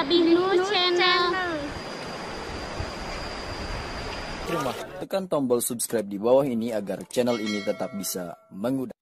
Binu Channel. Terima, tekan tombol subscribe di bawah ini agar channel ini tetap bisa mengudara.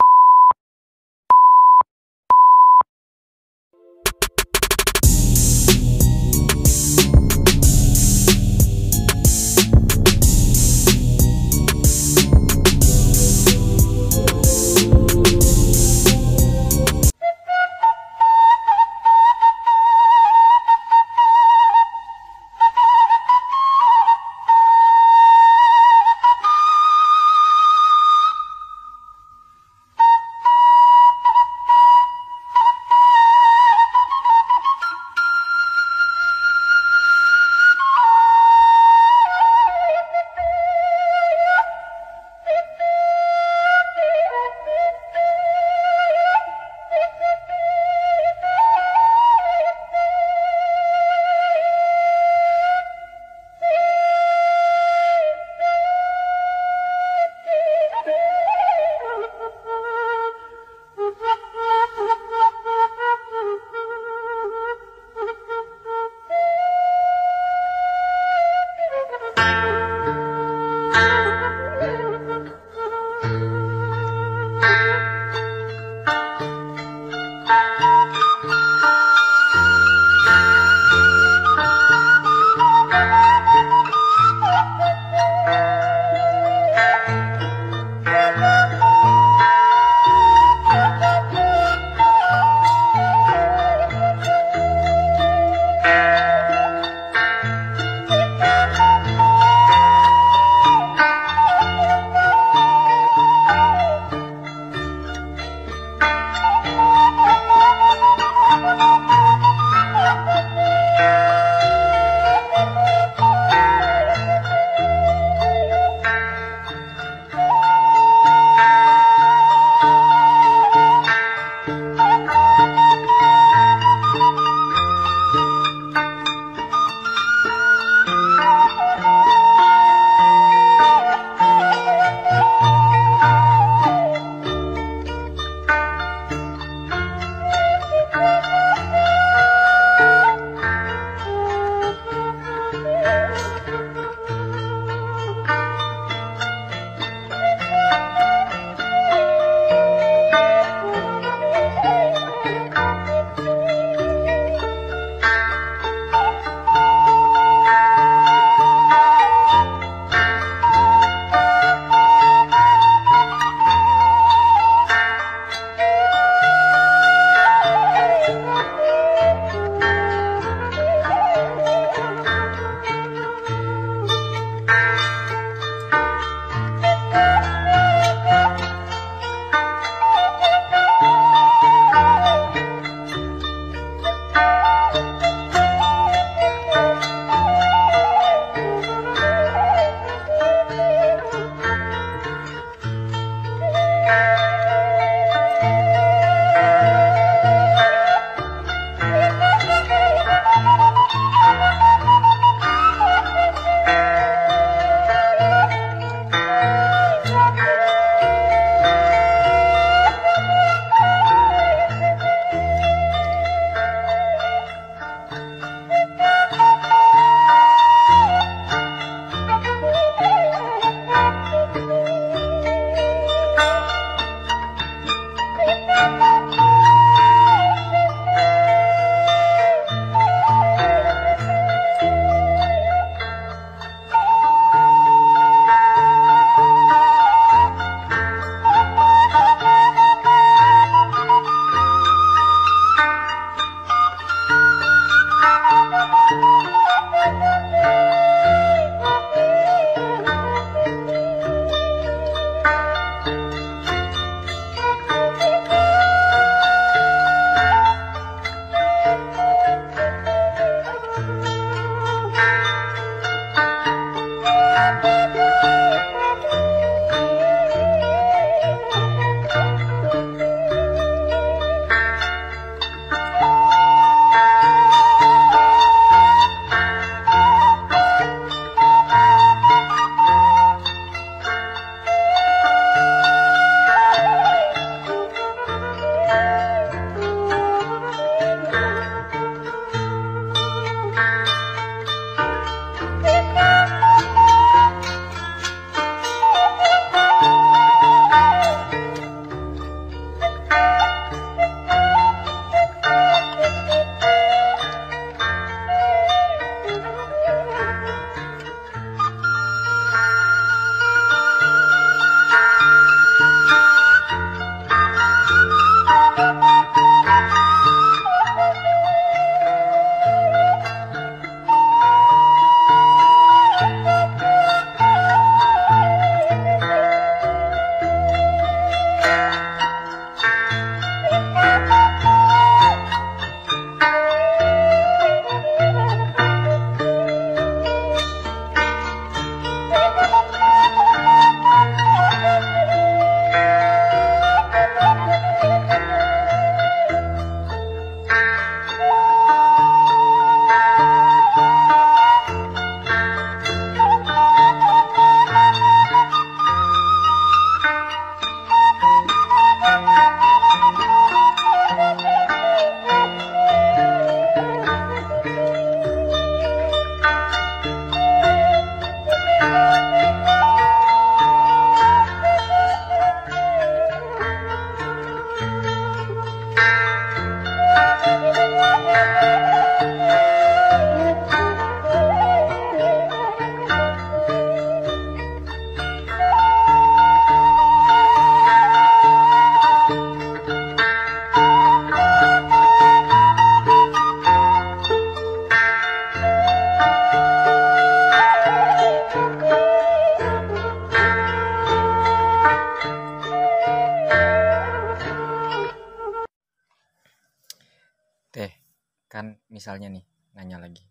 misalnya nih nanya lagi,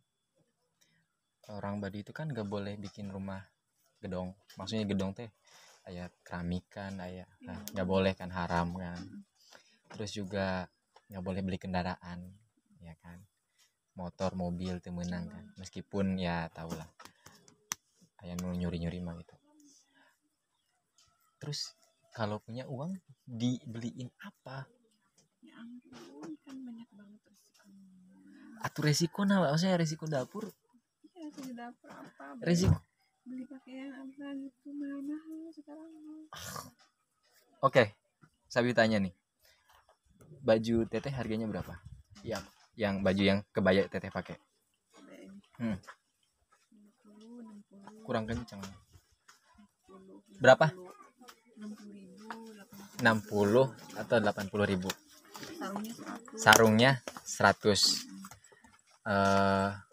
orang Baduy itu kan gak boleh bikin rumah gedong, maksudnya gedong teh kayak keramikan, kayak nggak boleh kan, haram kan. Terus juga nggak boleh beli kendaraan, ya kan, motor mobil tuh menang kan, meskipun ya tau lah kayak nyuri mah gitu. Terus kalau punya uang dibeliin apa? Ya ampun, kan banyak banget resikonya. Atuh resiko nah, maksudnya resiko dapur. Iya, di dapur apa? Resiko. Beli pakaian apa gitu mahal-mahal sekarang. Oke, Sabi tanya nih, baju teteh harganya berapa? Yang baju yang kebaya teteh pakai. 50, 60, Kurang kenceng. 60, Berapa? 60.000, 60 atau 80.000? sarungnya 100. Sarungnya 100.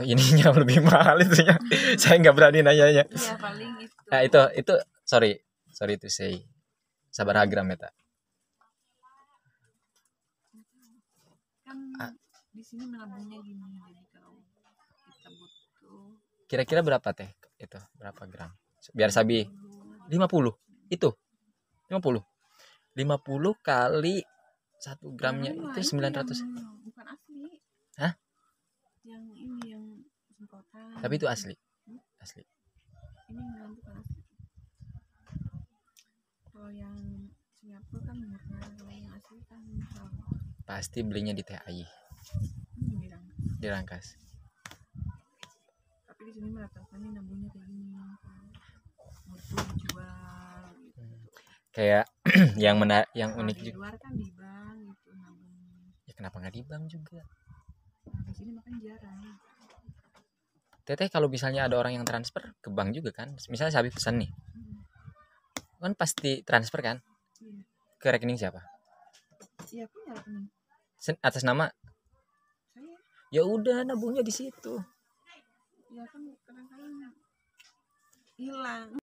Ininya lebih mahal itunya. Saya nggak berani nanyanya. Iya, paling itu. Nah, itu sorry to say. Sabar hagram ya, tak? Kan di sini menabungnya gini, jadi kalau kita butuh Kira-kira berapa teh? Itu berapa gram? Biar Sabi 50. Itu 50 kali 1 gramnya itu 900. Bukan asli. Hah? Yang ini yang semprotan. Tapi itu asli. Asli. Ini bukan asli. Kalau yang Singapura kan murah, kalau yang asli kan mahal. Pasti belinya di TAI. Di Rangkas. Tapi di sini rata-rata nih nabungnya kayak gini. Mutu dijual gitu. Kayak yang unik di juga. luar kan di bank gitu nabungnya. Ya kenapa nggak di bank juga? Nah, di sini makanya jarang. Teteh kalau misalnya ada orang yang transfer ke bank juga kan? Misalnya Sabi pesan nih. Kan pasti transfer kan? Iya. Ke rekening siapa? Iya, punya rekening. Atas nama Saya. Ya udah nabungnya di situ. Ya kan kadang-kadang hilang.